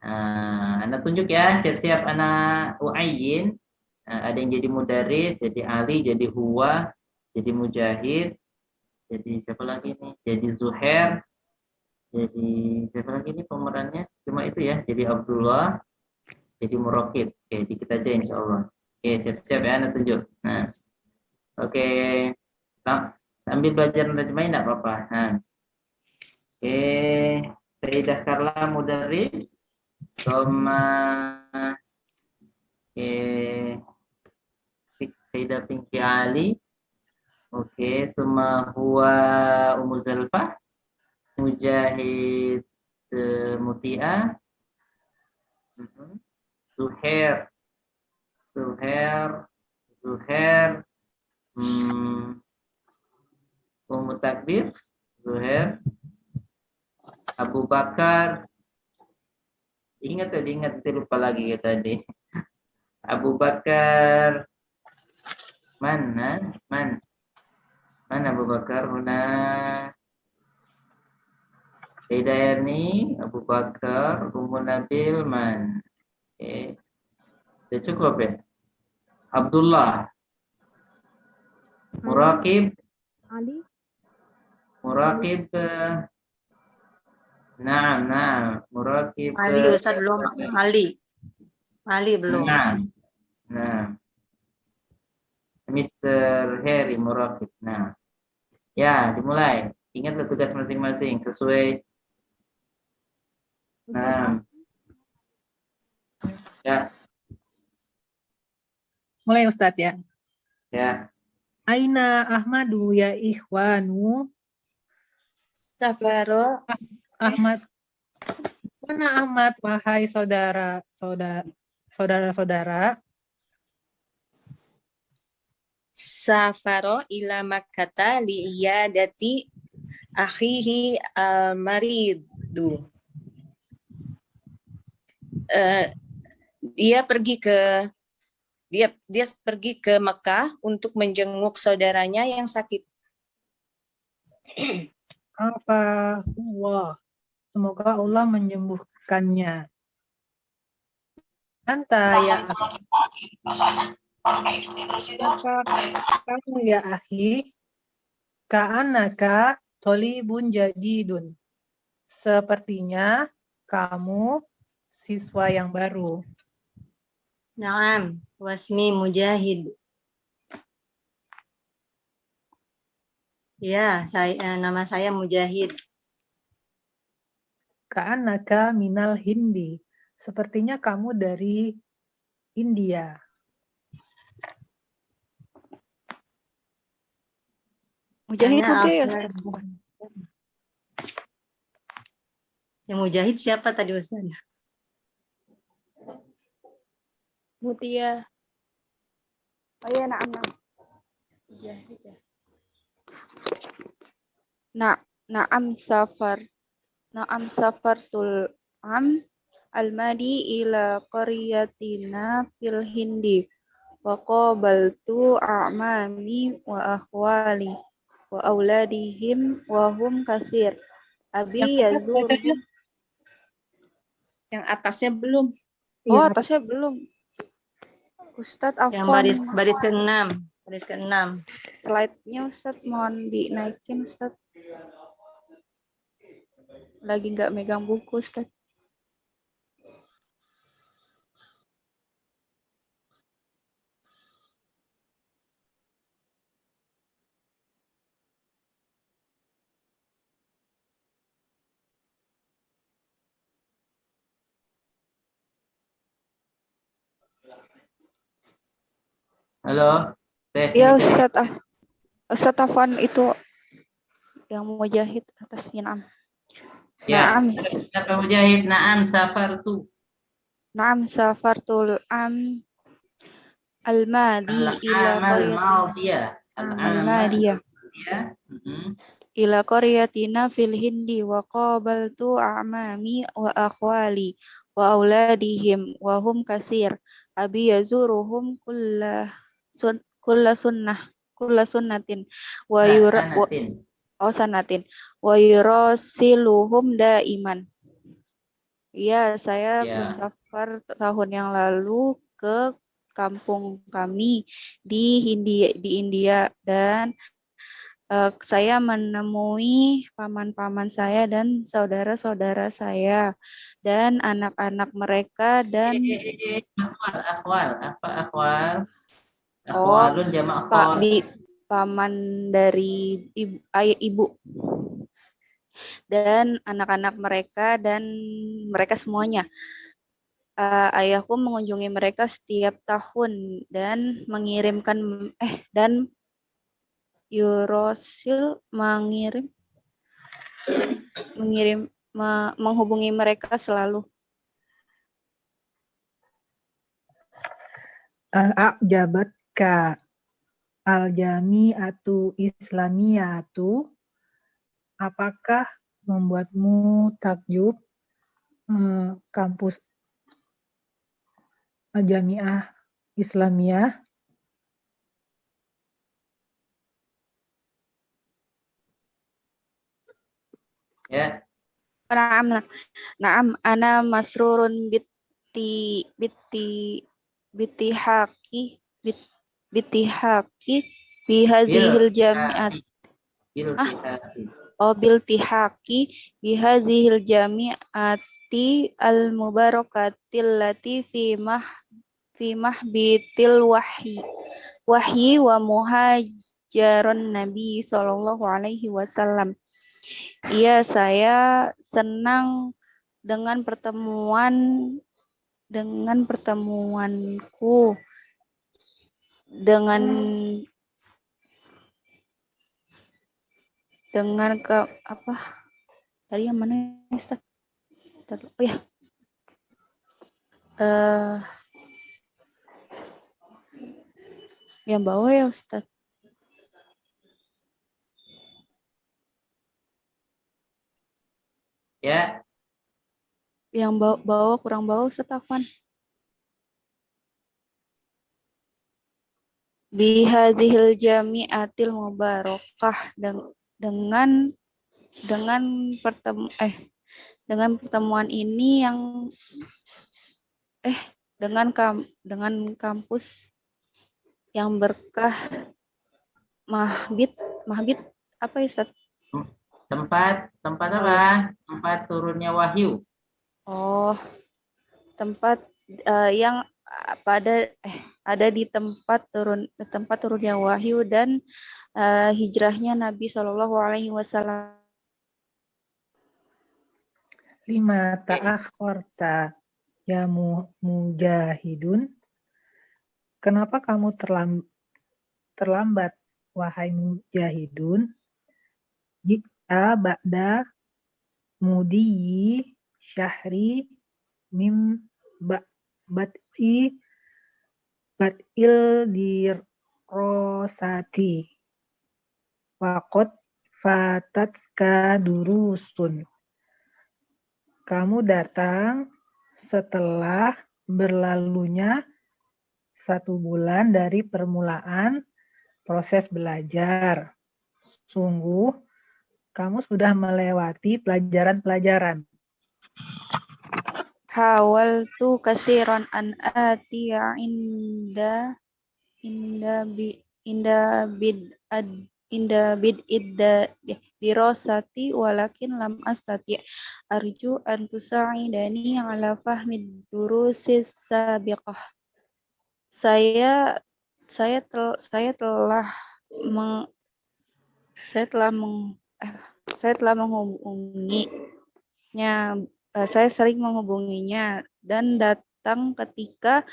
Anak tunjuk ya, siap-siap anak uayyin. Ada yang jadi mudaris, jadi Ali, jadi Huwa, jadi Mujahid, jadi siapa lagi nih? Jadi Zuhair, jadi siapa lagi nih pemerannya? Cuma itu ya, jadi Abdullah, jadi Muraqib. Oke, dikit aja insya Allah. Oke, siap-siap ya anak tunjuk. Nah, oke. Sambil belajar menerjemahin enggak apa-apa. Nah, oke. Sayyidah Karla Mudarris, Toma, oke. Sayyidah Pinky Ali, oke. Tuma Huwa Umu Zalfah, Mujahid Mutia, Zuhair, Zuhair, Zuhair, Umu Takbir, Zuhair, Abu Bakar, ingat tadi, ingat, lupa lagi ya tadi. Abu Bakar, mana, mana Abu Bakar, Huna, Hidayani, Abu Bakar, Ummu Nabil, man. Oke, sudah cukup ya. Abdullah, Muraqib, Ali. Muraqib, nah, Muraqib, Ali Ustaz belum. Ali belum. Nah, Mr. Harry Muraqib. Nah, ya dimulai. Ingatlah tugas masing-masing sesuai. Nah, ya. Mulai Ustadz ya. Ya. Aina Ahmadu ya ikhwanu. Safaro. Ahmad. Mana Ahmad wahai saudara-saudara? Safaro ila Makkata li'iyadati akhihi al-maridu. Dia pergi ke Mekah untuk menjenguk saudaranya yang sakit. Apa Allah, semoga Allah menyembuhkannya. Anta ya kamu ya akhi, ka'anaka tolibun jadidun. Sepertinya kamu siswa yang baru. Naam, wasmi Mujahid. Ya, nama saya Mujahid. Ka'anaka minal Hindi. Sepertinya kamu dari India. Mujahid ya. Yang Mujahid siapa tadi Ustaz? Mutia. Oh iya, naam. Mujahid ya. Naam safartul al-madi ila qaryatina fil Hindi wa qabaltu a'mami wa akhwali wa auladihim wa hum kasir. Abi yazur. Yang atasnya belum. Oh, atasnya belum. Ustadz Afwan. Yang baris ke-6. Baris ke-6. Slide-nya Ustadz mohon dinaikin Ustadz. Lagi nggak megang buku Ustadz. Halo. Iya Ustadz Afwan itu yang Mujahid atasnya naam. Ya. Naam. Siapa Mujahid? Naam safartu. Naam safartul al-madi ila al-madiyah. Ila qaryatina fil Hindi wa qabaltu a'mami wa akhwali wa auladihim wa hum kasir. Abi yazuruhum kulla sunnatin wa sanatin wa yurasiluhum daiman. Iya, saya Ya. bersafar tahun yang lalu ke kampung kami di India dan saya menemui paman-paman saya dan saudara-saudara saya dan anak-anak mereka dan Akwal, apa akwal? oh Akwalun jamak Pak khol. paman dari ayah ibu dan anak-anak mereka dan mereka semuanya. Ayahku mengunjungi mereka setiap tahun dan dan Eurosil mengirim menghubungi mereka selalu. A'jabatka al-jami'atu islamiyatu, apakah membuatmu takjub kampus Jamiah Islamiyah? Ya. Naam, naam, ana masrurun biti biti haki biti haki Bil bihadhil jami'at tihati. Bil ah tihati. bil tihaki bihadhil jami'ati al mubarakatil lati fi mahbitil wahyi wa muhajarun Nabi Sallallahu Alaihi Wasallam. Iya, saya senang dengan pertemuanku dengan ke apa tadi yang mana Ustaz? Oh ya, yang bawah ya Ustaz. Ya. Yang bawah kurang bawah Ustaz Afwan. Bihadhil jami'atil mubarakah dengan pertemuan ini yang dengan kampus yang berkah mahbit apa ya Ustaz? Tempat Oh apa? ya. Tempat turunnya wahyu. Oh, tempat yang ada di tempat turunnya wahyu dan hijrahnya Nabi Shallallahu Alaihi Wasallam. Lima ta'akhorta ya mujahidun, kenapa kamu terlambat wahai mujahidun? Jika ba'da mudi syahri mim bat'i bat'il dirosati waqad fatatka durusun, kamu datang setelah berlalunya 1 bulan dari permulaan proses belajar. Sungguh, kamu sudah melewati pelajaran-pelajaran. Hawaltu kasiran an atiya inda bid'id dirosati walakin lam astati arju an tusa'idani ala fahmid durusis sabiqah. Saya telah menghubunginya. Saya sering menghubunginya dan datang ketika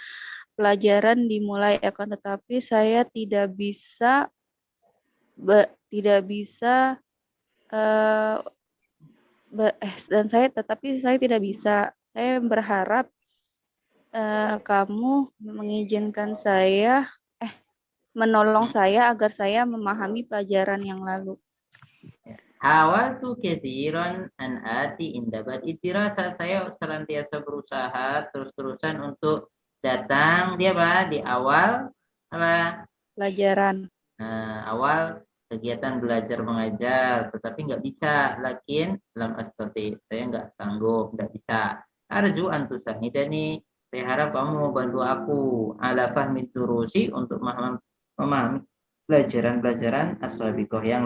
pelajaran dimulai, akan tetapi saya tidak bisa saya tidak bisa. Saya berharap kamu mengizinkan saya menolong saya agar saya memahami pelajaran yang lalu. Hawaltu katsiran an ati inda bad'i dirasa. Saya senantiasa berusaha terus-terusan untuk datang di awal apa? Pelajaran. Awal kegiatan belajar mengajar, tetapi nggak bisa. Lakin lam astati, saya nggak sanggup, nggak bisa. arju an tusahidani, saya harap kamu membantu aku ala fahmi durusi untuk memahami pelajaran-pelajaran as-sabiqah yang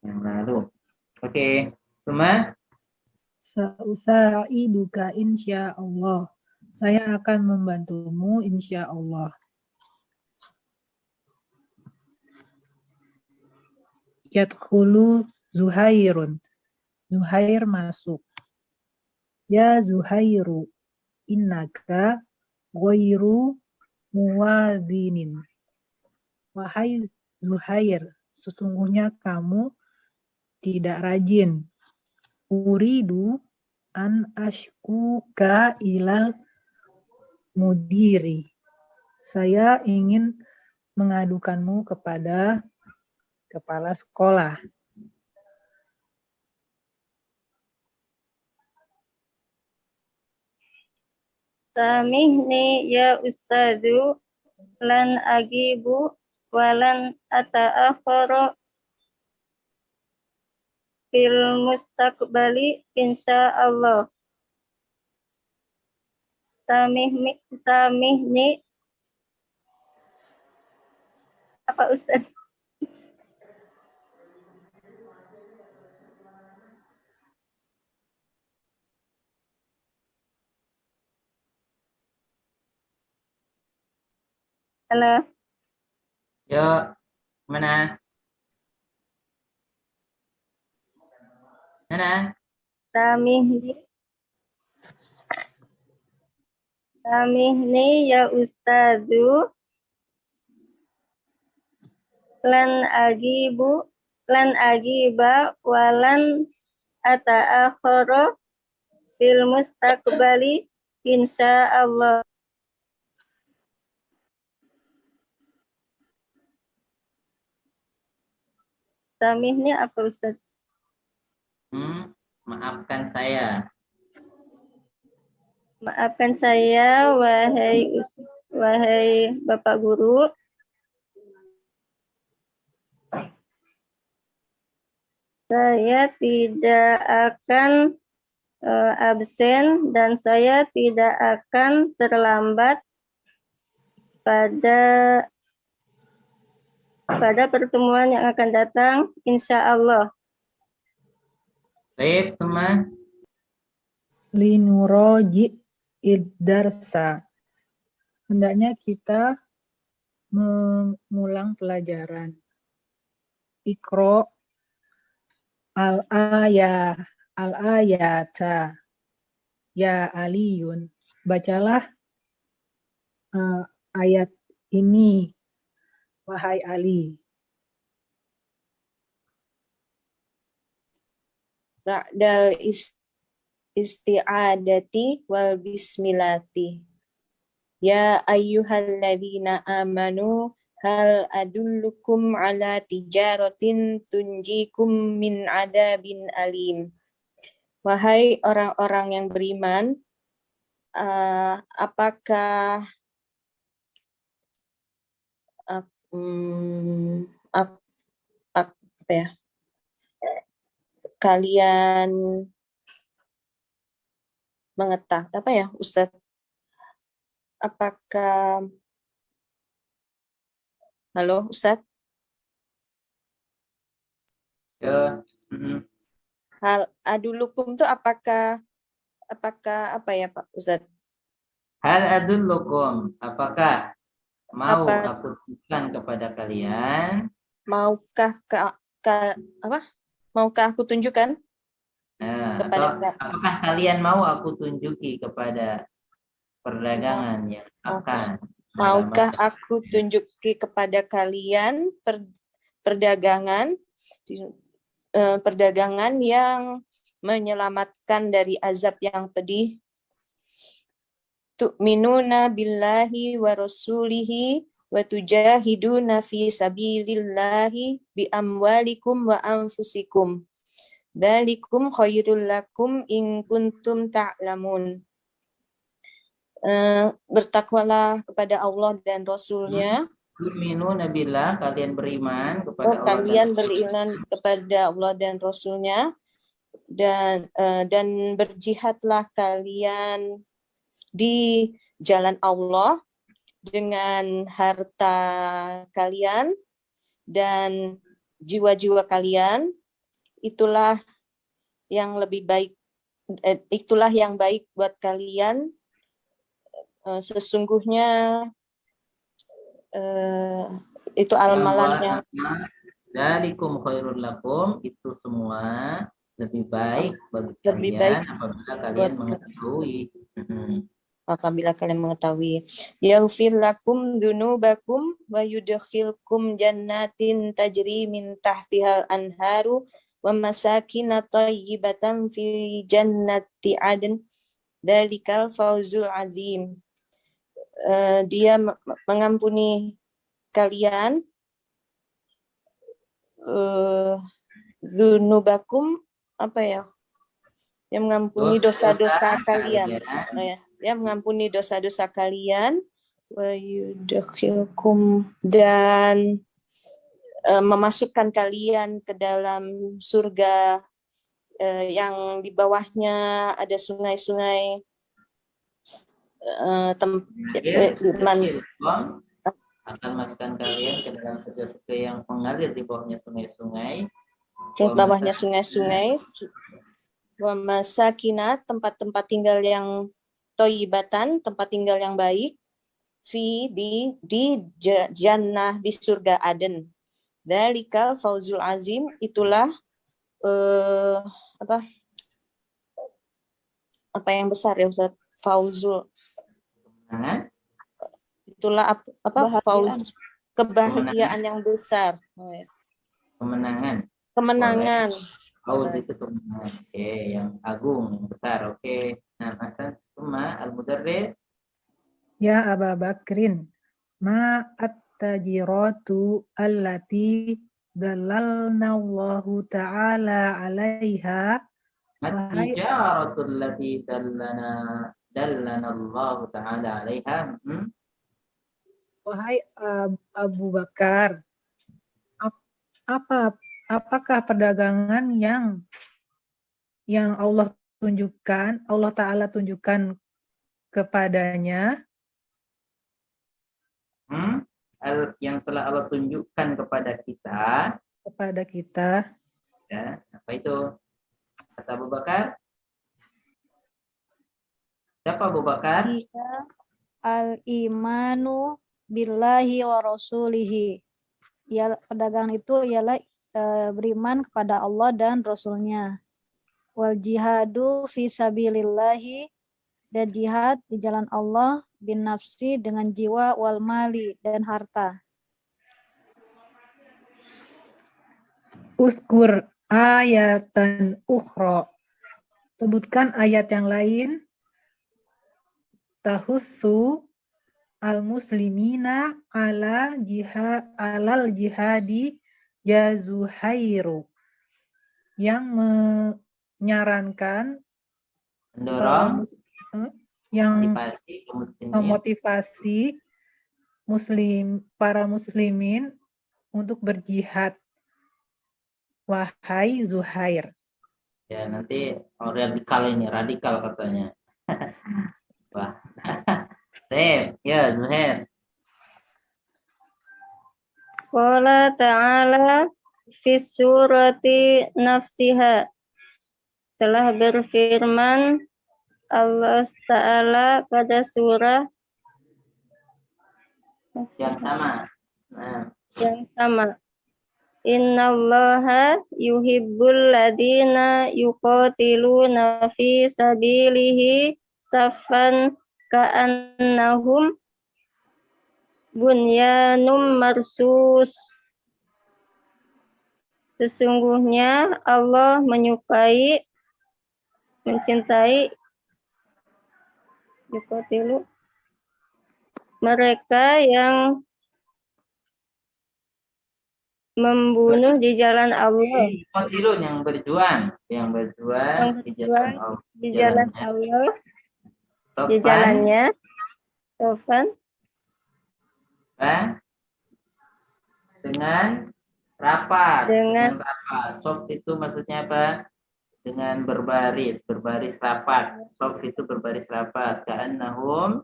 lalu. Oke, Tuma. Sa'usaiduka insya Allah. Saya akan membantumu insya Allah. Yadkhulu Zuhairun. Zuhair masuk. Ya Zuhairu, innaka ghairu muwadzinin. Wahai Zuhair, sesungguhnya kamu tidak rajin. Uridu an ashkuka ilal mudiri. Saya ingin mengadukanmu kepada kepala sekolah. Samihni ya ustadzu lan agibu walan ata'akhara fil mustaqbali insyaallah. Samihni apa Ustaz? Halo. Yuk, mana? Mana? Samihni ya ustadzu lan agiba walan ata'akhara fil mustaqbali insyaallah. Samihni apa Ustaz? Maafkan saya. Maafkan saya wahai Bapak Guru. Saya tidak akan absen dan saya tidak akan terlambat pada pertemuan yang akan datang, insya Allah. Baik, teman. Linuroji iddarsa. Hendaknya kita mengulang pelajaran. Iqra al-ayata ya aliyun. Bacalah ayat ini, wahai Ali. Ba'dal isti'adati wal bismillati. Ya ayyuhalladzina amanu hal adullukum ala tijaratin tunjikum min adabin alim. Wahai orang-orang yang beriman, apakah kalian mengetahui apa ya Ustadz? Apakah halo Ustadz? Ya. Hal adulukum itu apakah apa ya Pak Ustadz? Hal adullukum, apakah mau aku tunjukkan kepada kalian? Maukah aku tunjukkan? Apakah kalian mau aku tunjuki kepada perdagangan yang akan? Maukah aku tunjuki kepada kalian perdagangan yang menyelamatkan dari azab yang pedih? Tu'minuna billahi wa rasulihi wa tujahiduna fi sabilillahi bi amwalikum wa anfusikum. Dzalikum khairul lakum in kuntum ta'lamun. Bertakwalah kepada Allah dan Rasulnya. Tu'minuna billah, kalian beriman kepada Allah. Kalian beriman kepada Allah dan Rasulnya. dan berjihadlah kalian di jalan Allah dengan harta kalian dan jiwa-jiwa kalian. Itulah yang lebih baik, itulah yang baik buat kalian. Sesungguhnya itu amalan yang Dzalikum khairul lakum, itu semua lebih baik bagi lebih kalian baik apabila kalian buat mengetahui. apabila kalian mengetahui. Yaghfir lakum dzunubakum wa yudkhilkum jannatin tajri min tahtihal anharu wa masakin thayyibatan fi jannati adn dzalikal fawzul azim. Dia mengampuni kalian dzunubakum, apa ya? Yang mengampuni dosa-dosa kalian. Ya, mengampuni dosa-dosa kalian, wa yudkhilkum, dan memasukkan kalian ke dalam surga yang di bawahnya ada sungai-sungai akan masukkan kalian ke dalam surga yang mengalir di bawahnya sungai-sungai. Di bawahnya sungai-sungai. Wa masakinah, tempat-tempat tinggal yang thayyibatan, tempat tinggal yang baik. Di jannah, di surga Aden. Dzalikal fawzul azim, itulah apa yang besar ya Ustaz? Fauzul. Itulah fauz, kebahagiaan yang besar. Kemenangan. Fauz itu kemenangan. Oke, yang agung, yang besar. Oke. Nah, Hasan Suma Al-Mudarris. Ya Aba Bakrin, ma at-tajiratu allati dalalnallahu ta'ala 'alaiha. At-tijaratul lati dallana Allah ta'ala 'alaiha. Wahai Abu Bakar, apakah perdagangan yang Allah Ta'ala tunjukkan kepadanya? Yang telah Allah tunjukkan kepada kita. Ya, apa itu? Kata Abu Bakar. Siapa Abu Bakar? Al-imanu billahi wa rasulihi. Ya, perdagangan itu ialah beriman kepada Allah dan Rasulnya. Wal jihadu fi sabilillahi, dan jihad di jalan Allah, bin nafsi, dengan jiwa, wal mali, dan harta. Uzkur ayatan ukhra. Sebutkan ayat yang lain. Tahussu al-muslimina alal jihadi ya Zuhairu. Yang menyarankan, mendorong, yang memotivasi para muslimin untuk berjihad. Wahai Zuhair. Ya, nanti radikal katanya. Wah. Ya, Zuhair. Qala ta'ala fi surati nafsiha. Telah berfirman Allah Ta'ala pada surah yang sama. Yang sama. Innallaha yuhibbul ladina yuqatiluna fi sabilihi saffan ka'annahum bunyanum marsus. Sesungguhnya Allah mencintai yuqatilu, mereka yang membunuh di jalan Allah. Yang berjuang di jalan Allah. Di jalannya. Sofan. Dengan rapat. Dengan rapat. Sof itu maksudnya apa? dengan berbaris rapat. Sof itu berbaris rapat. Ka'annahum,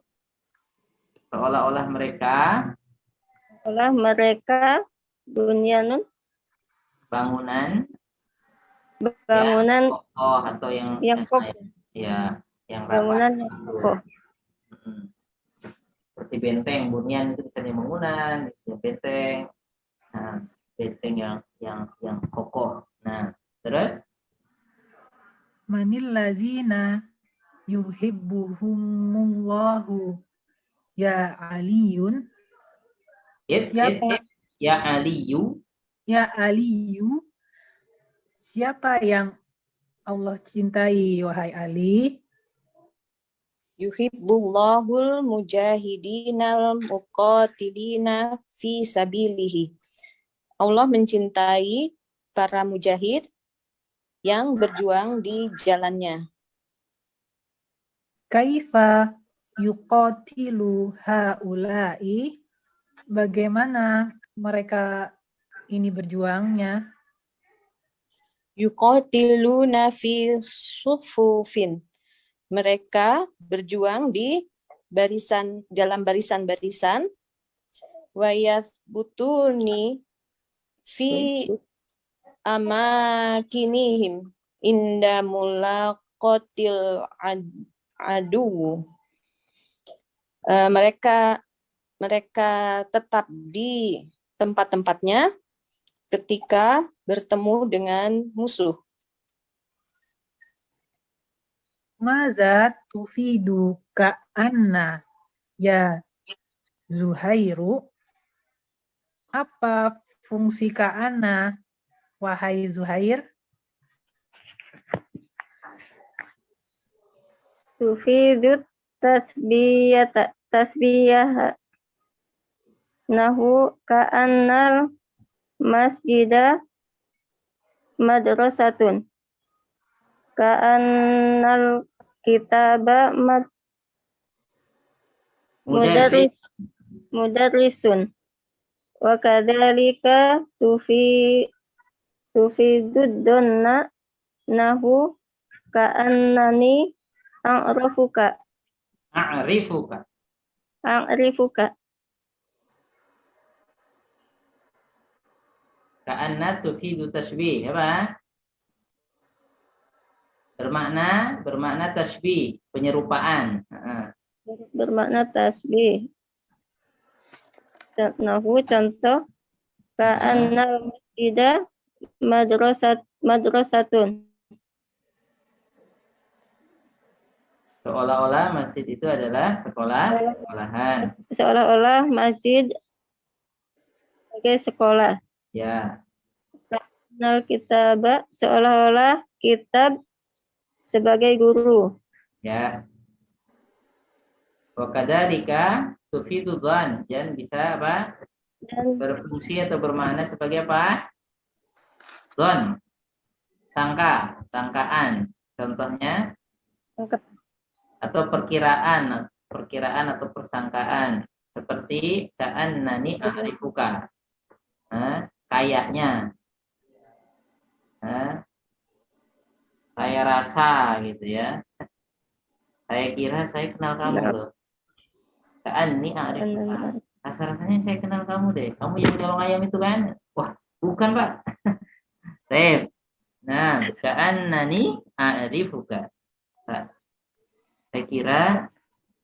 seolah-olah mereka bunyanun, bangunan bangunan kokoh atau yang kokoh. ya, yang Bangunan rapat. yang kokoh. Seperti benteng, bunyan itu misalnya bangunan, misalnya benteng. Nah, benteng yang kokoh. Nah, terus Manil ladzina yuhibbuhumullahu ya aliyun. Siapa? Ya Aliyu. Ya Aliyu. Siapa yang Allah cintai, wahai Ali? Yuhibbullahul mujahidinal muqatilina fi sabilihi. Allah mencintai para mujahid yang berjuang di jalannya. Kaifa yuqatilu haula'i? Bagaimana mereka ini berjuangnya? Yuqatiluna fi sufufin. Mereka berjuang di dalam barisan-barisan. Wa yathbutuni fi amakinihim inda mulaqatil adu. Mereka tetap di tempat-tempatnya ketika bertemu dengan musuh. Maza tufidu ka'anna ya Zuhairu? Apa fungsi ka'anna, wahai Zuhair? Tufidut tasbiyah nahu ka'annal masjida madrasatun, ka'annal kitaba mudarrisun, wa kadzalika tufidud donna nahu ka'annani a'rifuka. Ka'anna tufidu tasbih, apa? Bermakna tasbih, penyerupaan. Bermakna tasbih. Nahu contoh ka'anna masjida madrasatun. Seolah-olah masjid itu adalah sekolahan. Seolah-olah masjid sebagai sekolah. Ya. Ka'annal kitaba, seolah-olah kitab sebagai guru. Ya. Wa kadzalika tufidu dzan, dan bisa apa? Dan Berfungsi atau bermakna sebagai apa? Dzan. Sangkaan. Contohnya atau perkiraan atau persangkaan, seperti ka'annani a'rifuka. Kayaknya. Saya rasa gitu ya. Saya kira saya kenal kamu loh. Ka'anni a'rifuka. Rasa-rasanya saya kenal kamu deh. Kamu yang nyolong ayam itu kan? Wah, bukan, Pak. Nah, ka'annani a'rifuka. Saya kira,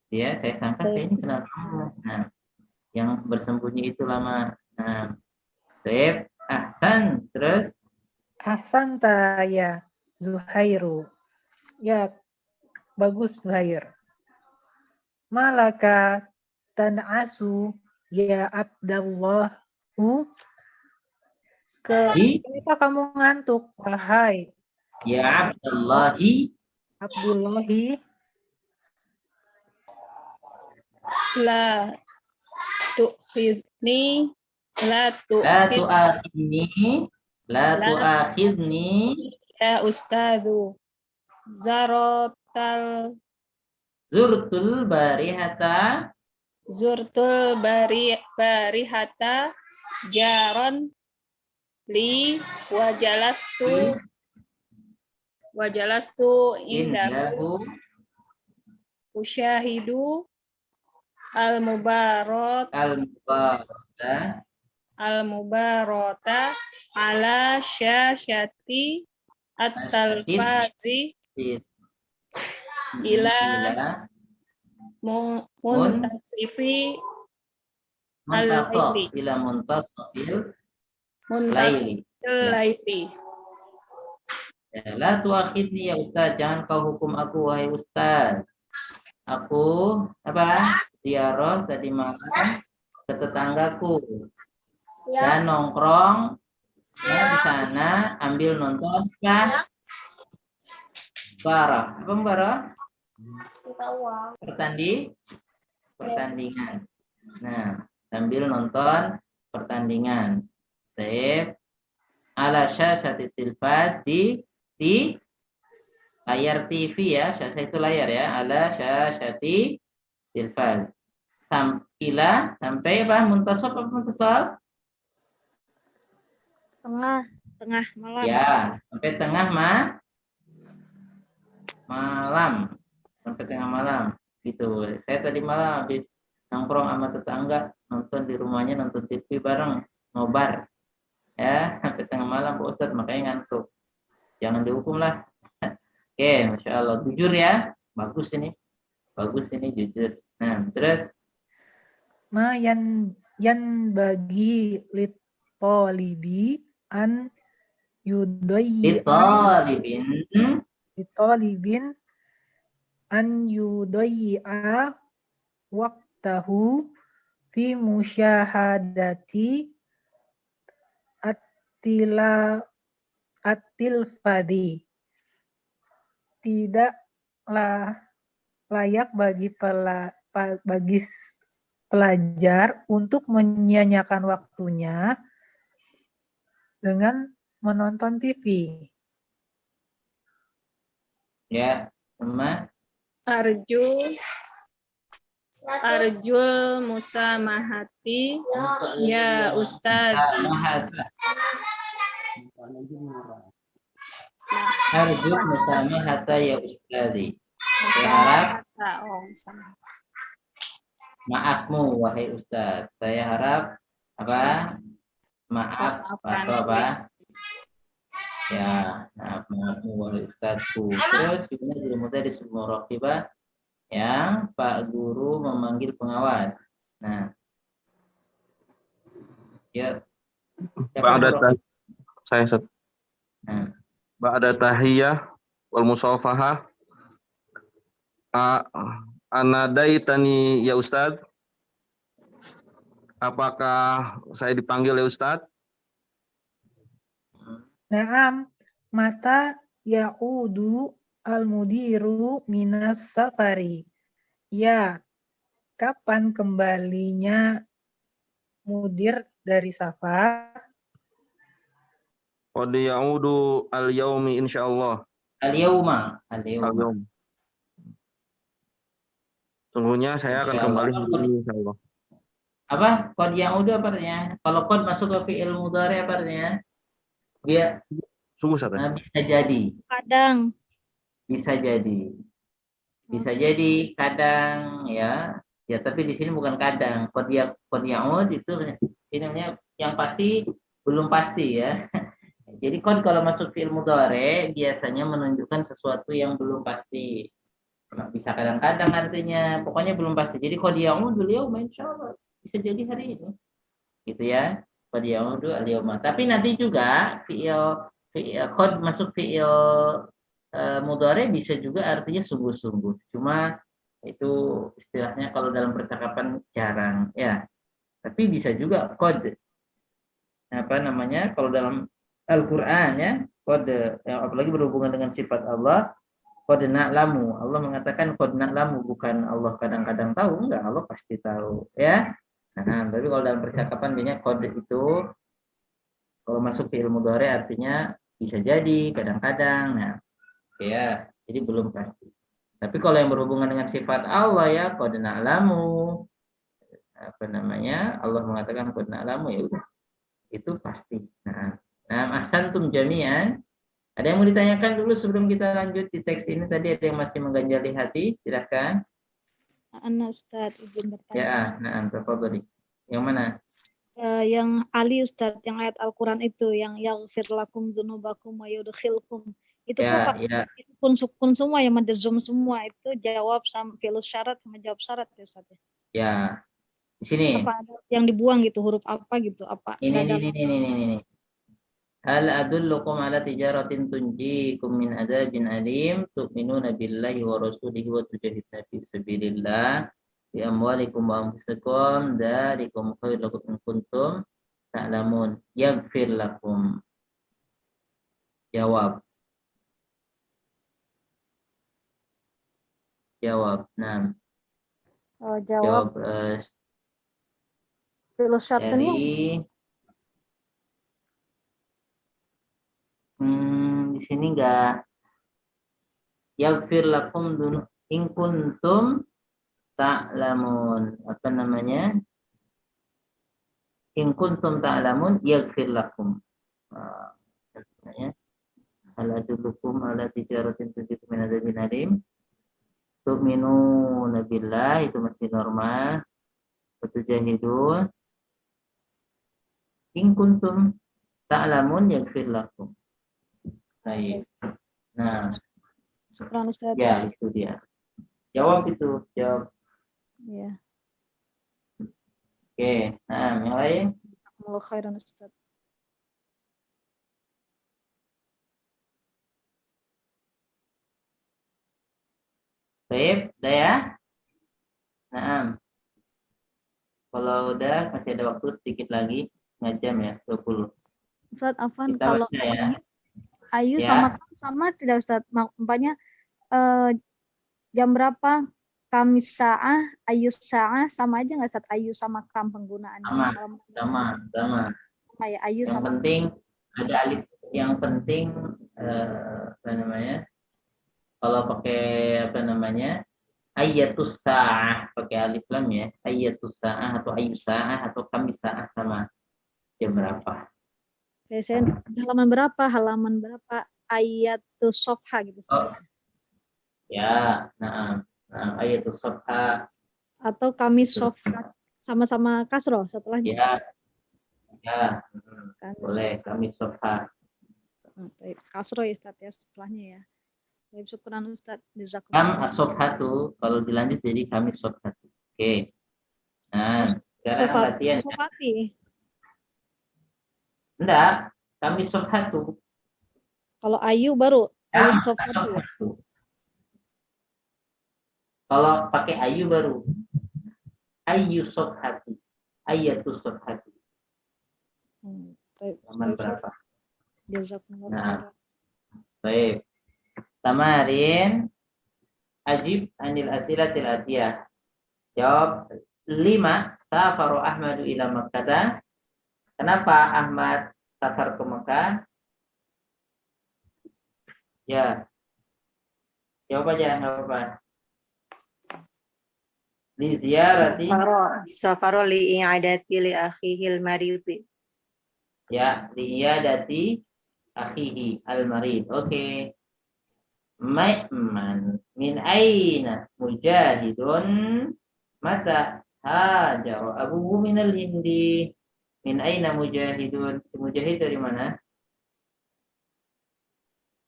ya, saya sangka saya ini kenal kamu. Nah, yang bersembunyi itu lama. Nah, ahsan, terus Ahsanta ya Zuhairu. Ya, bagus Zuhair. Malaka tan'asu ya Abdallahu. Kenapa kamu ngantuk, wahai ya Abdullahi. La tu'khidni La tu'akhidni ya ustadu zurtul barihata jaron li wa jalastu Wa jalastu indahu indahu usyahidu al-mubarat al-mubaraka al-mubarata ala syasyati at-talfazi ila muntasifi al-laili ila muntasafil muntasifil laili. Ya, la tuakhidni ya Ustaz, jangan kau hukum aku wahai Ustaz. Aku ziarah tadi malam ke tetanggaku dan nongkrong di sana ambil nonton barah pertandingan. Nah, sambil nonton pertandingan. Sip. Ala syasyati tilfaz di layar TV ya, syasya itu layar ya, ala syasyati tilfaz. Sampai muntasab apa muntasab? Tengah malam. Ya, sampai tengah malam. Sampai tengah malam. Gitu. Saya tadi malam habis nongkrong sama tetangga, nonton di rumahnya, nonton TV bareng, nobar. Ya, sampai tengah malam Pak Ustadz, makanya ngantuk. Jangan dihukum lah. Oke, Masya Allah. Jujur ya. Bagus ini jujur. Nah, terus. Ma yan bagi litolibi an litolibin an yudayya waktahu fi musyahadati at-tilfadhi. Tidaklah layak bagi pelajar untuk menyia-nyiakan waktunya dengan menonton TV. Ya, sama. Arjul musamahati ya Ustaz. Arjul musamahata ya Ustazi. Saya harap maafmu wahai Ustaz. Saya harap maaf atau ya, maafmu wahai Ustazku. Terus gimana jadi mudah di semua rokibah yang Pak Guru memanggil pengawas. Nah, ya. Ba'da tahiyah wal musafahah anadaitani ya Ustaz. Apakah saya dipanggil ya Ustaz? Naam, mata ya'udu al-mudiru minas safari. Ya, kapan kembalinya mudir dari safar? Qad ya'udu al-yaumi insyaallah. Al-yauma. Sungguhnya saya akan kembali insyaallah. Apa? Qad ya'udu apa artinya? Kalau qad masuk ke fi'il mudhari apa artinya? Dia sungguh saja. Bisa jadi. Kadang. Bisa jadi kadang ya. Ya, tapi di sini bukan kadang. Qad ya'ud itu ini yang pasti belum pasti ya. Jadi qad kalau masuk fi'il mudhari biasanya menunjukkan sesuatu yang belum pasti. Bisa kadang-kadang artinya, pokoknya belum pasti. Jadi qad ya'udul yauma insyaallah. Bisa jadi hari ini. Gitu ya. Qad ya'udu al-yauma. Tapi nanti juga fi'il qad masuk fi'il mudhari bisa juga artinya sungguh-sungguh. Cuma itu istilahnya kalau dalam percakapan jarang ya. Tapi bisa juga qad kalau dalam Al-Qur'an ya, qad apalagi berhubungan dengan sifat Allah, qad na'lamu. Allah mengatakan qad na'lamu, bukan Allah kadang-kadang tahu, enggak, Allah pasti tahu ya. Nah, tapi kalau dalam percakapan biasanya qad itu kalau masuk fi'il mudhari artinya bisa jadi kadang-kadang. Nah, ya, jadi belum pasti. Tapi kalau yang berhubungan dengan sifat Allah ya, qad na'lamu. Allah mengatakan qad na'lamu, ya udah. Itu pasti. Nah, ahsantum jami'an. Ada yang mau ditanyakan dulu sebelum kita lanjut di teks ini? Tadi ada yang masih mengganjali hati, silahkan. Ana Ustadz, izin bertanya. Ya, Ustadz. nah, tafadhali. Yang mana? Yang Ali Ustadz, yang ayat Al-Quran itu, yang yaghfir lakum dzunubakum wa yudkhilkum. Itu Ya, kok ya. itu kun semua, yang majazum semua, itu jawab sama fi'il syarat sama jawab syarat ya Ustadz. Ya. Di sini. Apa ada yang dibuang gitu, huruf apa gitu, apa? Ini. Hal adullukum ala tijaratin tunjikum min adzabin alim tu'minuna billahi wa rasulihi wa tujahiduna fi sabilillah bi amwalikum wa anfusikum dzalikum khairul lakum in kuntum ta'lamun yaghfir lakum. Jawab. Nah. Jawab fi'il syarat ini di sini enggak yaghfir lakum in kuntum ta'lamun. Apa namanya? In kuntum ta'lamun yaghfir lakum. Namanya hal adullukum ala tijaratin tunjikum min adzabin alim tu'minuna billah, itu masih normal. Tujahidun in kuntum ta'lamun yaghfir lakum. Baik. Nah, Syukran Ustadz. ya itu dia. Jawab. Iya. Oke, nah yang lain. Jazakumullah khairan Ustadz. Baik, udah ya? Nah, kalau udah masih ada waktu sedikit lagi, setengah jam ya, 20. Ustadz Afwan, Kita kalau baca ya. Ayu Ya. sama tidak Ustadz? Makanya jam berapa? Kamis sa'ah, ayu sa'ah, sama aja nggak Ustadz? Ayu sama kam penggunaannya? Sama. Ya, ayu Yang sama. penting ada alif. Yang penting apa namanya? Kalau pakai apa namanya? Ayatus sa'ah pakai alif lam ya. Ayatus sa'ah atau ayu sa'ah atau kamis sa'ah sama jam berapa? Oke, saya halaman berapa? Ayatus sofha gitu. Oh. Ya, ayatus sofha. Atau kamis sofha sama-sama kasroh setelahnya. Ya. Boleh kamis sofha. Kasroh ya Ustadz ya setelahnya ya. Baik, syukuran Ustadz. Kam as-sofhatu, kalau dilanjut jadi kamis sofhatu. Oke. Nah, sekarang latihan. Sofati. Enggak, kamis sofhatu. Kalau ayu baru ayu sofhatu. Kalau pakai ayu baru ayu sofhatu, ayatu sofhatu. Halaman berapa? Nah, baik. Tamarin ajib anil asilatil atiyah. Jawab 5. Safaru Ahmadu ila Makkah. Kenapa Ahmad safar ke Mekah? Ya. Jawab aja, nggak apa-apa. Li ziyarati. Safaru li i'adati li akhihil maridi. Ya, li i'adati akhihi al-marid. Oke. Ma'man min aina mujahidun mata hajar abuhu minal hindi. Min aina mujahidun? Si mujahid dari mana?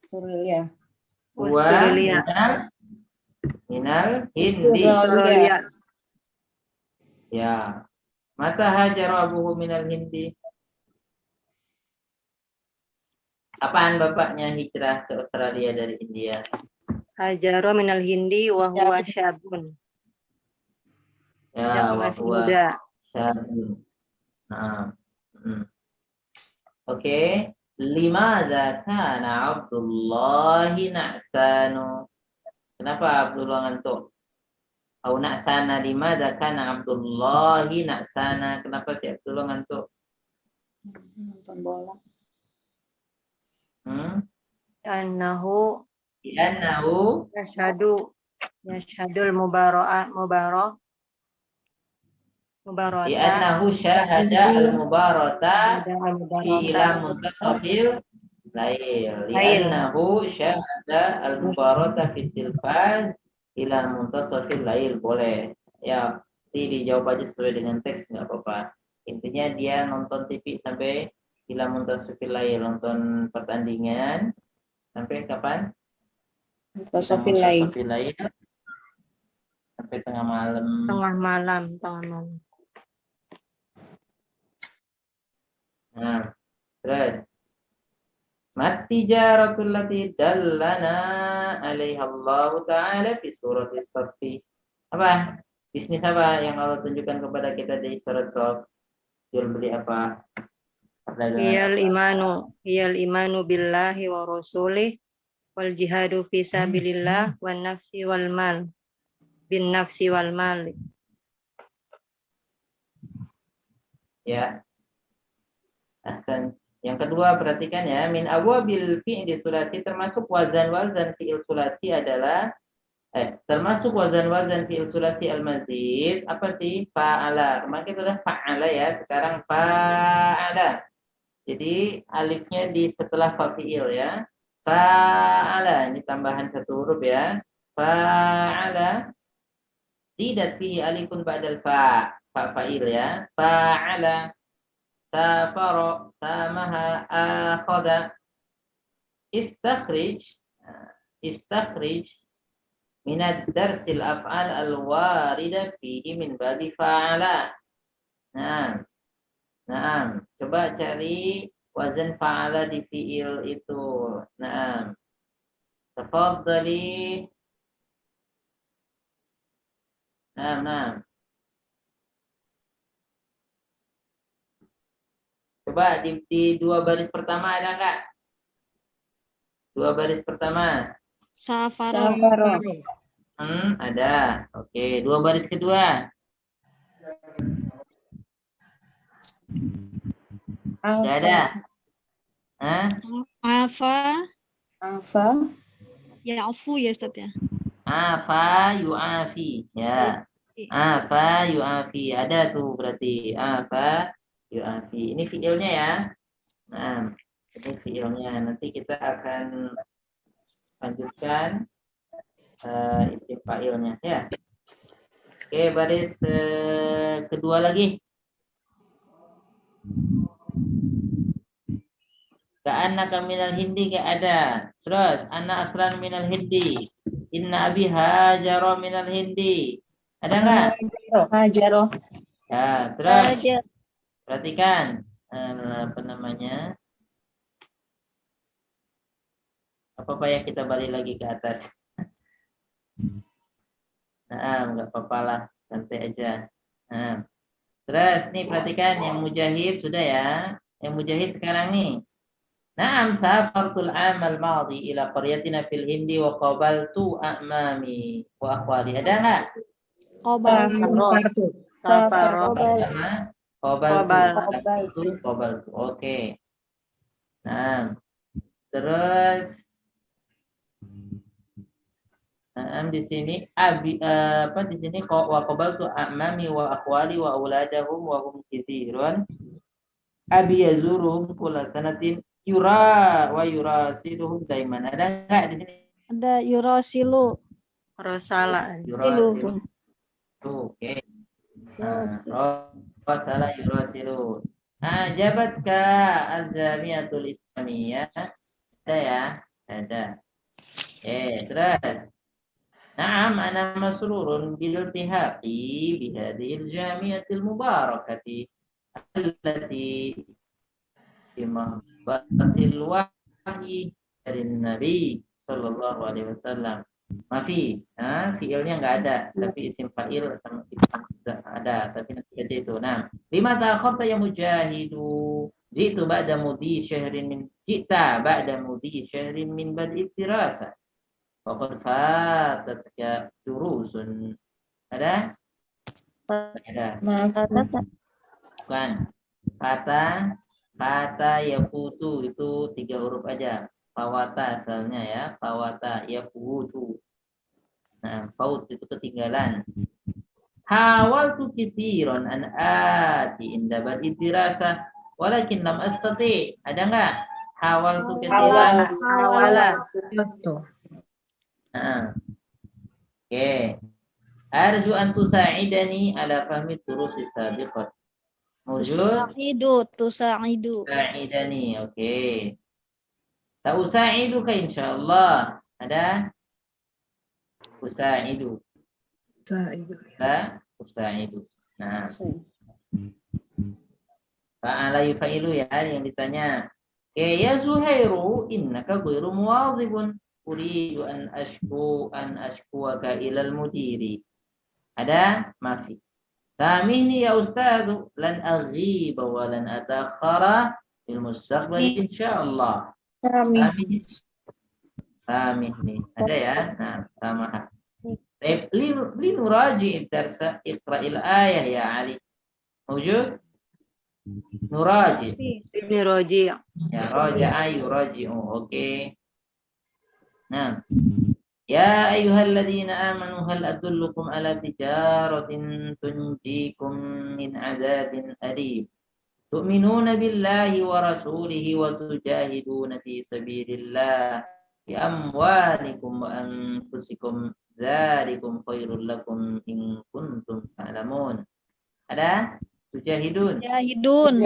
Surulia. Wa minal hindi. Ya. Mata hajar abuhu minal hindi. Apaan bapaknya hijrah ke Australia dari India? Hajaro minal hindi wa huwa syabun. Ya, wa masih huwa muda. syabun. Nah. Oke. Limadza kana Abdullahi na'sanu? Kenapa Abdullah ngantuk? Au na'sana, limadza kana Abdullahi na'sana? Kenapa si Abdullah ngantuk? Nonton bola. Annahu yashhadul mubarata. Li'annahu syahada al-mubarata fi ila muntasafil Lail. Li'annahu syahada al-mubarata fi tilfaz ila muntasafil lail. Boleh. Ya, dijawab aja sesuai dengan teks, nggak apa-apa. Intinya dia nonton TV sampai ila muntasafil lail, nonton pertandingan sampai kapan? Muntasafil lail. Muntasafil lail sampai tengah malam. Tengah malam, tengah malam. Nah, terus mati jaratul lati dallana alaiha Allah Ta'ala fi surat as-Saff. Apa? Bisnis apa yang Allah tunjukkan kepada kita di surat Saff? Jual beli apa? Perdagangan apa? Hiyal imanu billahi wa rasulih wal jihadu fi sabilillah wan nafsi wal mal. Bin nafsi wal mal. Ya. Ahsan. Yang kedua, perhatikan ya, min awwabil fi'li sulasi, termasuk wazan-wazan fi'il sulasi adalah termasuk wazan-wazan fi'il sulasi al-mazid, apa sih? Fa'ala. Kemarin kita sudah fa'ala ya, sekarang fa'ala. Jadi alifnya di setelah fa'il ya. Fa'ala, ini tambahan satu huruf ya. Fa'ala. Tidak fihi alifun ba'dal fa'il ya. Fa'ala. Safara, samaha, akhada. Istakhrij minad darsil af'al al-warida fihi min babi fa'ala. Nah, coba cari wazan fa'ala di fi'il itu. Nah, tafadhali. Nah. Coba di dua baris pertama ada nggak? Dua baris pertama. Safaro. Ada. Oke, dua baris kedua. Nggak ada. Afa. Ya, Ya'fu ya Ustaz ya. Afa yu'afi. Ya. Afa yu'afi. Ada tuh berarti. Afa yu'afi. Ini fiilnya ya. Nah, ini fiilnya. Nanti kita akan lanjutkan isim fa'ilnya ya. Oke, baris kedua lagi. Ka'annaka minal hindi, gak ada. Terus, anna aslan minal hindi. Inna abi hajaro minal hindi. Ada nggak? Hajaro. Ya, terus perhatikan apa namanya? Apa ya, kita balik lagi ke atas. Nah, nggak apa-apa lah, santai aja. Nah, terus nih perhatikan yang mujahid sudah ya. Yang mujahid sekarang nih. Naam safartul amal madhi ila qaryatina fil hindi wa qabaltu a'mami wa akhwali. Ada enggak? Qabaltu. Oke. Nah, terus di sini di sini wa qabaltu a'mami wa akhwali wa auladahum wa hum katsirun. Abi yazuruhum kulla sanatin yura wa yurasiluhum daiman. Ada enggak di sini? Ada yurasilu. Rosala. Yurasilu. Oke. Rosala yurasilu. Jabatka al-jamiatul islamiyah. Ada ya? Ada. Terus. Naam, ana masrurun biltihaqi bihadhil jamiatil mubarakati allati bimahbatil wahyi dari Nabi Sallallahu Alaihi Wasallam. Mafi, fiilnya nggak ada, tapi isim fa'il ada, tapi nanti aja itu. Nah, lima ta'akhirta ya mujahidu. Jitu ba'da mudi syahrin min bad'i dirasa. Faqad fatatka durusun. Ada? Ada. Bukan. Fata yafutu itu 3 huruf aja. Fawata asalnya ya. Fawata yafutu. Nah, faut itu ketinggalan. Hawaltu katsiran an ati inda bad'i dirasa walakin lam astati. Ada enggak? Hawal tuh Hawala. Hawala. Betul. Oke. Arju an tusa'idani ala fahmi turusi sabiqat. Mawjud? Tusa'idu. Sa'idani. Oke. Sa'usa'iduka insyaallah. Ada? Usa'idu. Usa'idu. Nah. Fa'ala yufa'ilu ya yang ditanya. Ya Zuhairu innaka ghairu muwadhibun. Uridu an ashkuwaka ilal mudiri. Ada? Mafi. Samihni ya Ustadz, lan aghiba wa lan atakhara fil mustaqbal insyaallah. Samihni. Ada ya? Nah, sama. Baik, linuraji darsa iqra'il ayah ya Ali. Mawjud? Nuraji. Ibni Roji. Ya, raja'a yuraji'u. Oke. Nah. Ya ayyuhalladzina amanu hal adullukum ala tijaratin tunjikum min adzabin alim. Tu'minuna billahi wa rasulihi wa tujahiduna fi sabilillah bi amwalikum wa anfusikum dzalikum khairul lakum in kuntum ta'lamun. Ada? Tujahidun. Jahidun.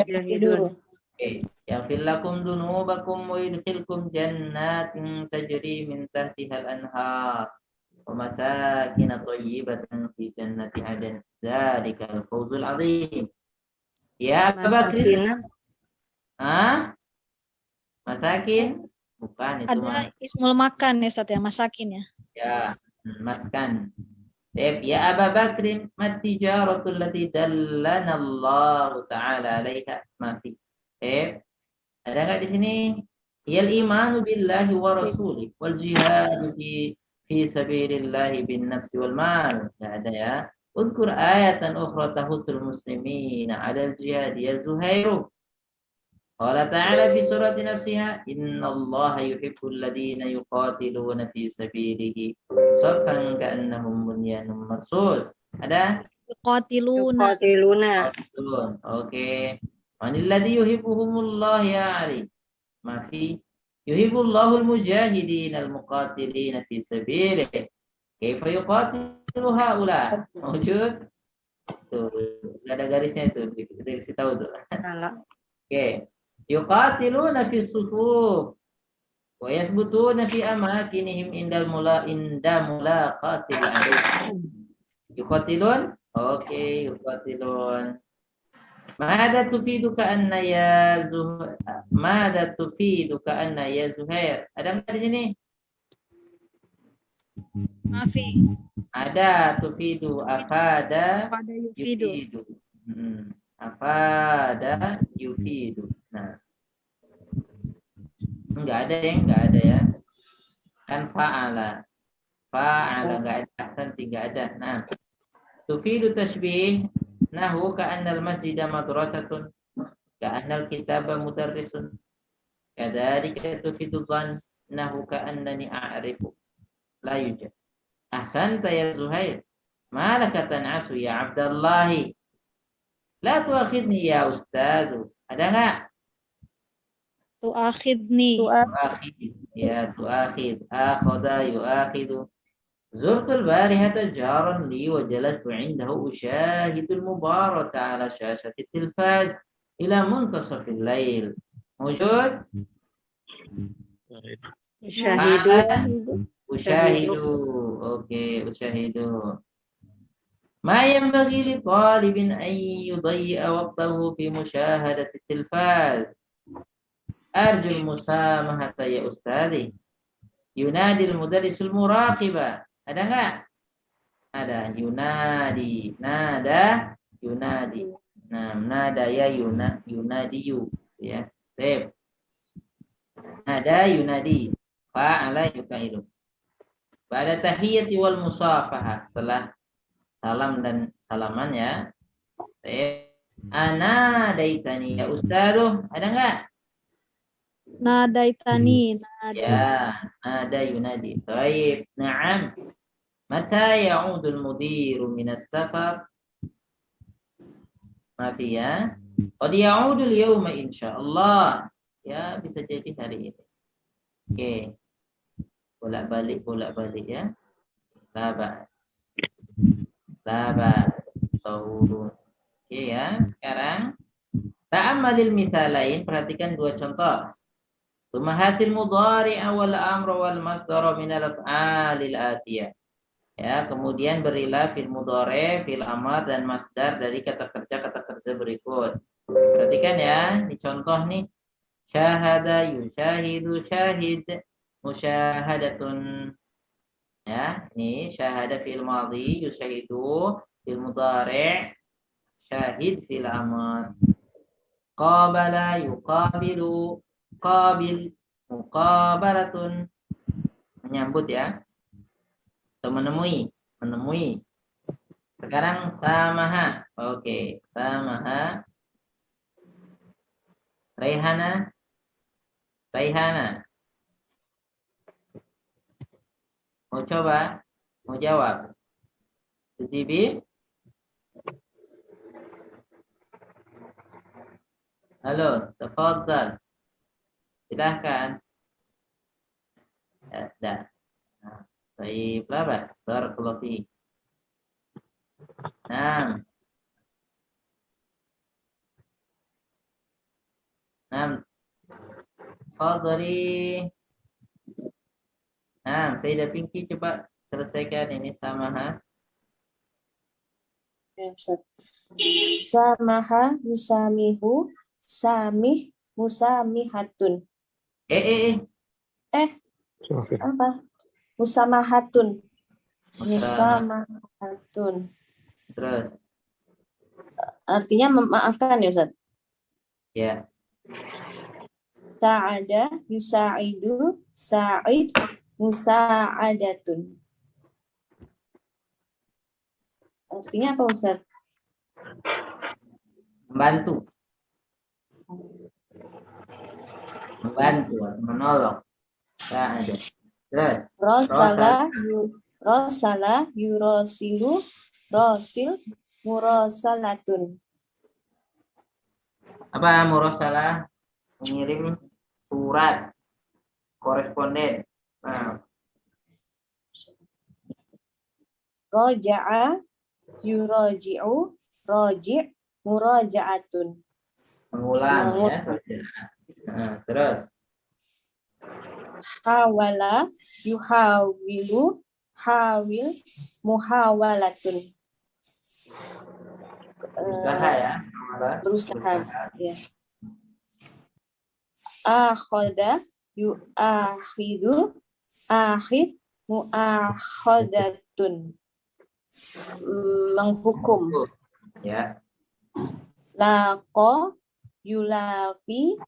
Oke. Yaghfir lakum dunubakum wa yudkhilkum jannatin tajri min tahtihal anhar wa masakin thayyibatan fi jannati adn. Dzalikal fawzul azim. Ya Abu Bakr. Masakin? Bukan itu. Ada ismul makan ya Ustaz ya, masakin ya. Ya, maskan. Ya Abu Bakr, mat tijaratul lati dallana Allah taala 'alaiha ma fi. Ada nggak di sini? Yal imanu billahi wa rasulih wal jihadu fi sabilillahi bin nafsi wal mal. Nggak ada ya. Udkur ayatan ukhra tahutul muslimina 'ala al-jihad ya Zuhairu. Qala ta'ala fi surati nafsiha innallaha yuhibbul ladina yuqatiluna fi sabilihi saffan ka'annahum bunyanun marsus. Ada? Yuqatiluna. Oke. Manilladzi yuhibbuhumullah ya Ali. Mafi. Yuhibbullahu al-mujahidin al-muqatilin fi sabilihi. Kaifa yuqatilu haula? Mawjud? Tuh, ada garisnya itu. Dikasih tahu tuh. Oke. Yuqatiluna fi sufuf wa yathbutuna fi amakinihim inda mulaqatil aduw. Yuqatilun? Oke, yuqatilun. Mada tufiduka anna ya Zuhair? Mada tufiduka anna ya Zuhair? Ada nggak di sini? Mafi. Ada tufidu, afada, yufidu. Afada, yufidu. Nah, nggak ada ya. Kan fa'ala nggak ada, aksan tidak ada. Nah, tufidu tashbih. Nahu ka'annal masjida madrasatun ka'annal kitaba mudarrisun kadzalika tufidu dhann nahu ka'annani a'rifu la yujad. Ahsanta ya Zuhair, malaka tan'asu ya Abdallahi, la tuakhidni ya Ustadzu. Ada enggak? Tuakhidni. Tuakhid. Akhadha yuakhidu. زرت البارحة جارا لي وجلست عنده أشاهد المباراة على شاشة التلفاز إلى منتصف الليل. موجود؟ أشاهد. أوكي، أشاهد. ما ينبغي لطالب أن يضيع وقته في مشاهدة التلفاز. أرجو المسامحة يا أستاذي. ينادي المدرس المراقبة. Ada enggak? Ada. Yunadi. Nada. Yunadi. Nah, nada ya yunadiyu. Ya. Sip. Nada yunadi. Fa'ala yufa'ilu. Pada tahiyyati wal musafahah. Setelah salam dan salaman ya. Sip. Ana daitani ya Ustadz. Ada enggak? Nadaitani. Ya. Nada yunadi. Baik. Naam. Mata ya'udul mudiru minas safar? Maaf ya. Qad ya'udul yawma insyaallah. Ya, bisa jadi hari ini. Oke. Bolak-balik ya. Labas. Tahurun. Oke ya. Sekarang ta'ammalil misalain, perhatikan dua contoh. Tumahatil mudhari awal amr wal masdar min al-af'alil atiyah. Ya, kemudian berilah fil mudhari, fil amr dan masdar dari kata kerja berikut. Perhatikan ya, di contoh nih. Syahada, yushahidu, syahid, musyahadatun. Ya, ini syahada fil madhi, yushahidu fil mudhari, syahid fil amr. Qabala, yuqabilu, qabil, muqabalatun. Menyambut ya. Atau menemui. Sekarang samaha. Oke, samaha. Raihana. Mau coba? Mau jawab? Tujibi? Halo, tafadhal. Silahkan. Dah. Baik, labas. Barakallahu fiik. Nah. Fadhali. Nah, Sayyidah Pinky coba selesaikan ini samaha. Samaha yusamihu samih musamihatun. Apa? Musamahatun. Musamahatun. Terus. Artinya memaafkan ya Ustaz? Ya. Sa'ada yusa'idu sa'id musa'adatun. Artinya apa Ustaz? Membantu, menolong. Sa'ada. Terus. Rosala yurosilu rosil murosalatun. Apa murasalah? Mengirim surat, koresponden. Nah. Roja'a yuraji'u roji' muraja'atun. Mengulang ya. Nah, terus. Hawala yuhawilu hawil muhawalatun. Berusaha ya. Berusaha. Ya. Akhoda yu'akhidu akhid mu'akhodatun. Menghukum. Ya. Laqo yulaqi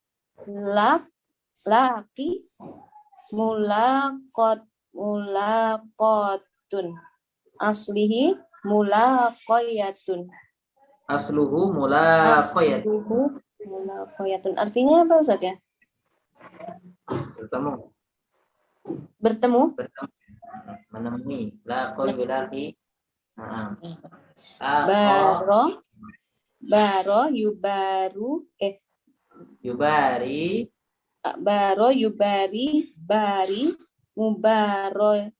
laki mulaqotun. Aslihi mulaqoyatun. Asluhu mulaqoyatun. Artinya apa Ustaz ya? Bertemu. Menemui. Laqo yulaqi. Baro yubaru Yubari. Baro yubari bari mubaratun.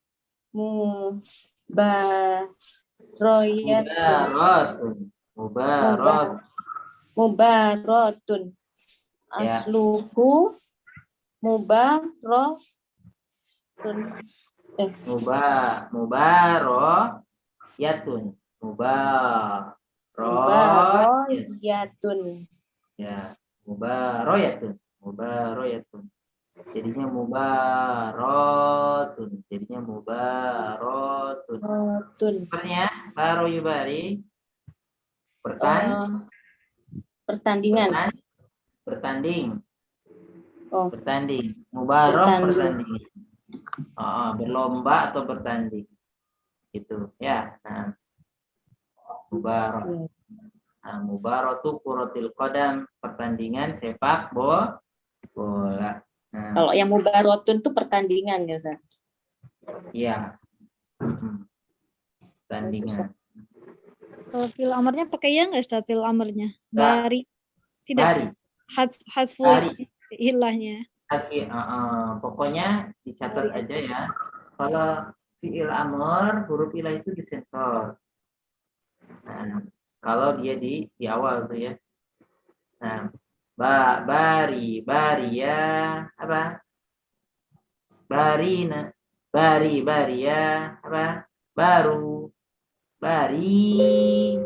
Asluhu mubaratun. Mubaroyatun. Mubaroyatun. Ya, mubaroyatun. Jadinya mubarotun. Sebenarnya baro yubari. Pertandingan. Bertanding. Oh. Bertanding. Mubaroh bertanding. Berlomba atau bertanding. Gitu ya. Nah. Mubaroh. Nah, mubarotu kurotil qadam, pertandingan sepak bola. Nah. Kalau yang mubarotun itu pertandingan ya Ustaz? Iya. Pertandingan. Kalau fil amarnya pakai ya nggak Ustaz fil amarnya? Nggak. Bari. Tidak. Bari. Hadfu ilahnya. Pokoknya dicatat aja ya. Kalau fi'il amr, huruf ilah itu disensor. Nah, kalau dia di awal tuh ya. Nah, baria, apa? Barina, baria, apa? Baru, baria,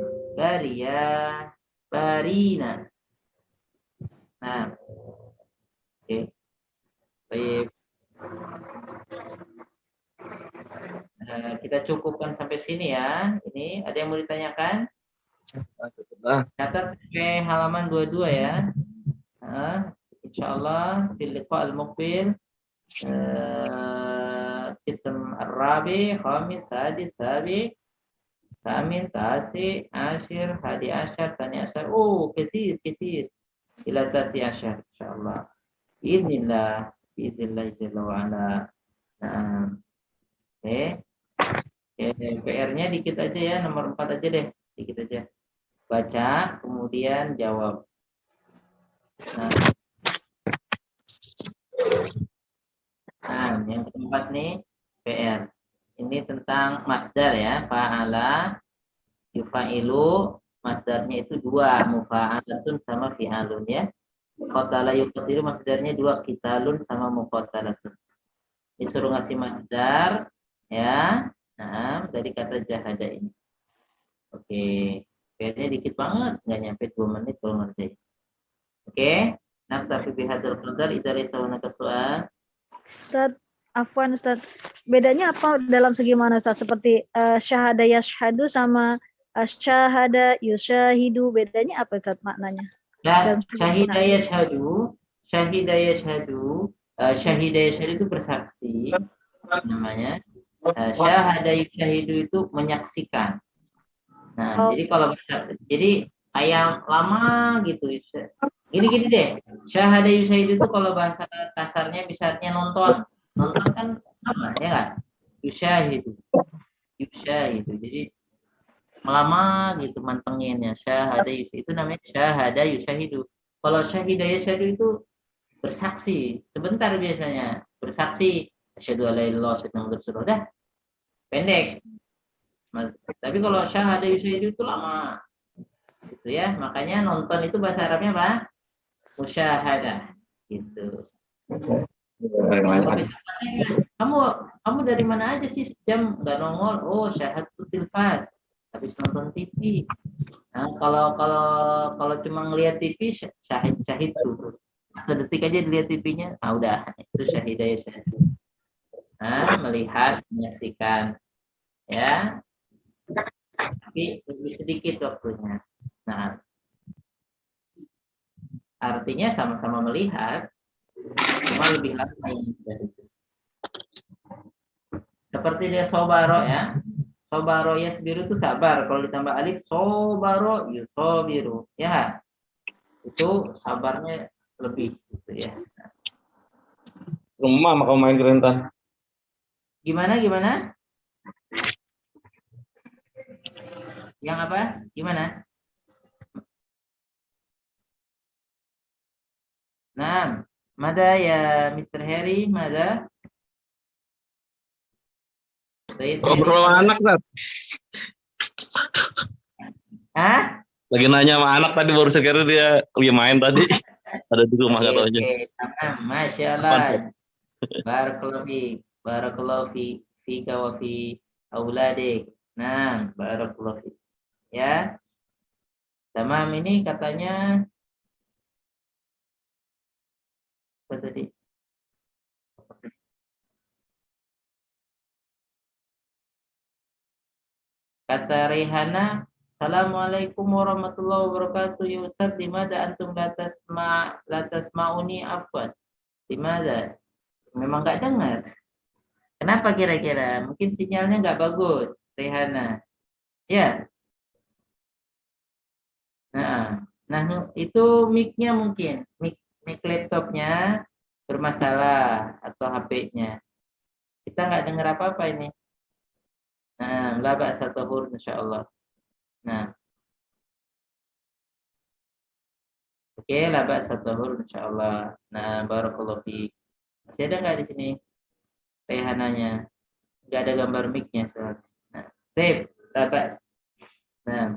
barina. Nah, oke. Baik. Kita cukupkan sampai sini ya. Ini ada yang mau ditanyakan? Catat sampai halaman 22 ya. Insyaallah fil liqa al-muqbil ism ar-rabi, khamis, sadis, sabi, samin, tasi, ashir, hadi ashar, tani ashar. Oh, ketir. Ila tasi ashar insyaallah. Biiznillah jalla wa ala. Nah, oke. PR-nya dikit aja ya, nomor 4 aja deh, dikit aja. Baca, kemudian jawab. Nah, yang keempat nih, PR. Ini tentang masdar ya, fa'ala, yufa'ilu, masdarnya itu 2, mufa'alatun sama fi'alun ya. Qatala yuqatilu masdarnya 2, qitalun sama muqatalatun. Disuruh ngasih masdar ya. Nah, dari kata jahada ini. Oke. PR-nya dikit banget, nggak nyampe 2 menit kalau ngerjain. Oke. Naktafi bihadzal qadar idza laysa hunaka su'al. Ustaz, afwan Ustaz. Bedanya apa dalam segi mana Ustaz? Seperti syahada yashhadu sama syahada yushahidu. Bedanya apa Ustaz maknanya? Syahida yashhadu itu bersaksi namanya. Syahada yushahidu itu menyaksikan. Nah, jadi kalau jadi kayak lama gitu. Gini deh. Syahada yushahidu itu kalau bahasa kasarnya misalnya nonton kan lama ya kan? Yushahidu. Jadi lama gitu mantengin ya. Syahada yushahidu itu namanya syahada yushahidu. Kalau syahida yushahidu itu bersaksi sebentar biasanya. Bersaksi asyhadu alla ilaha illallah wa asyhadu anna muhammadar rasulullah. Pendek. Tapi kalau syahada yushahidu itu lama. Gitu ya. Makanya nonton itu bahasa Arabnya apa? Musyahadah gitu. Kamu dari mana aja sih sejam nggak nongol? Oh, syahadatul tilfaz. Habis nonton TV. Nah, kalau cuma ngelihat TV syahid tuh. 1 detik aja dilihat TV-nya, udah itu syahidah ya syahid. Nah, melihat, menyaksikan ya. Tapi lebih sedikit waktunya. Nah, artinya sama-sama melihat, cuma lebih lama yang dari itu. Seperti dia sobaro ya. Sobaro yasbiru itu sabar. Kalau ditambah alif, sobaro yusobiru. Ya, itu sabarnya lebih gitu ya. Rumah maka main kerenta. Gimana? Yang apa? Gimana? Nah, mada ya Mr. Harry, mada? Ngobrol sama anak, Sat. Hah? Lagi nanya sama anak tadi baru sekira dia lagi main tadi. Ada di rumah kata aja. Masya Allah. Barakallahu fika wa fi auladik. Nah, barakallahu fi. Ya. Tamam, ini katanya apa tadi? Kata Rehana, Assalamualaikum warahmatullahi wabarakatuh. Ya Ustaz, di mana antum la tasma'uni afwan? Di mana? Memang nggak dengar. Kenapa kira-kira? Mungkin sinyalnya nggak bagus, Rehana. Ya. Nah itu mic-nya mungkin, mic laptopnya bermasalah atau HP-nya. Kita nggak dengar apa-apa ini. Nah, la ba'sa tahur insyaallah. Nah. Oke, labak satu insyaallah. Nah, barakallahu fiik. Masih ada nggak di sini rehananya? Nggak ada gambar mic-nya soalnya. Nah, sip, labak. Nah,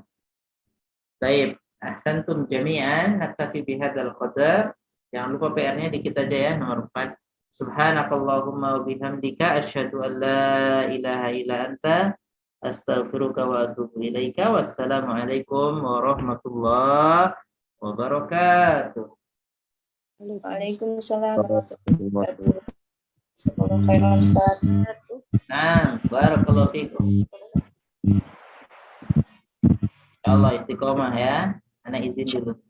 baik. Ahsantum jami'an, naktafi bihadzal qadar. Jangan lupa PR-nya dikit aja ya, nomor 4. Subhanakallahumma wa bihamdika asyhadu an la ilaha illa anta astaghfiruka wa atubu ilaika. Wassalamualaikum warahmatullahi wabarakatuh. Waalaikumsalam warahmatullahi wabarakatuh. Semoga khairan Ustaz. Nah, barakallahu fikum. Allah istiqomah ya. Anak izin dulu.